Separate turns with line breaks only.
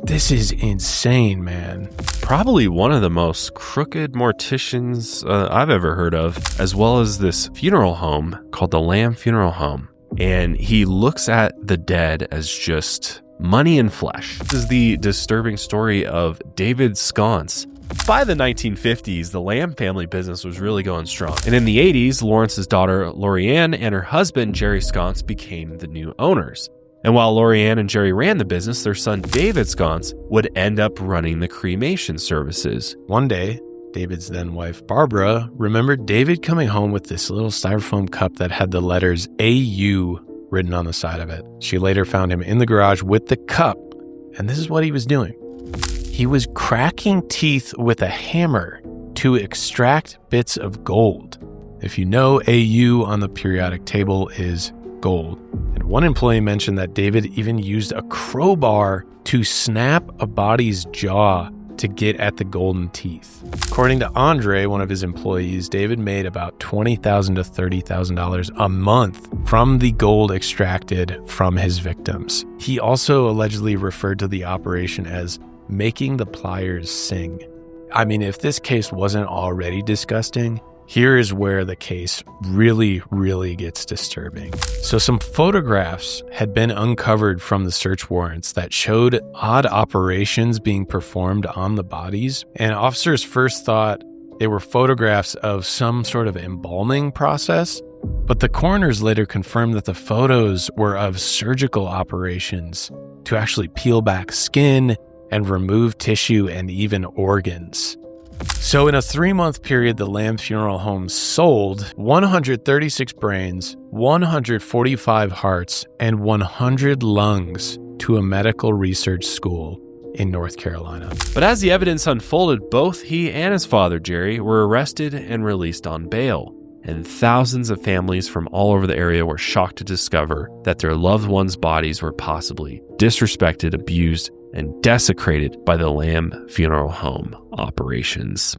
This is insane, man.
Probably one of the most crooked morticians I've ever heard of, as well as this funeral home called the Lamb Funeral Home. And he looks at the dead as just money and flesh. This is the disturbing story of David Sconce. By the 1950s, the Lamb family business was really going strong. And in the 80s, Lawrence's daughter, Lorianne, and her husband, Jerry Sconce, became the new owners. And while Lorianne and Jerry ran the business, their son, David Sconce, would end up running the cremation services.
One day, David's then wife, Barbara, remembered David coming home with this little styrofoam cup that had the letters AU written on the side of it. She later found him in the garage with the cup, and this is what he was doing. He was cracking teeth with a hammer to extract bits of gold. If you know, AU on the periodic table is gold. And one employee mentioned that David even used a crowbar to snap a body's jaw to get at the golden teeth. According to Andre, one of his employees, David made about $20,000 to $30,000 a month from the gold extracted from his victims. He also allegedly referred to the operation as making the pliers sing. I mean, if this case wasn't already disgusting, here is where the case really, really gets disturbing. So some photographs had been uncovered from the search warrants that showed odd operations being performed on the bodies. And officers first thought they were photographs of some sort of embalming process. But the coroners later confirmed that the photos were of surgical operations to actually peel back skin and remove tissue and even organs. So in a 3-month period, the Lamb Funeral Home sold 136 brains, 145 hearts, and 100 lungs to a medical research school in North Carolina.
But as the evidence unfolded, both he and his father, Jerry, were arrested and released on bail. And thousands of families from all over the area were shocked to discover that their loved ones' bodies were possibly disrespected, abused, and desecrated by the Lamb Funeral Home operations.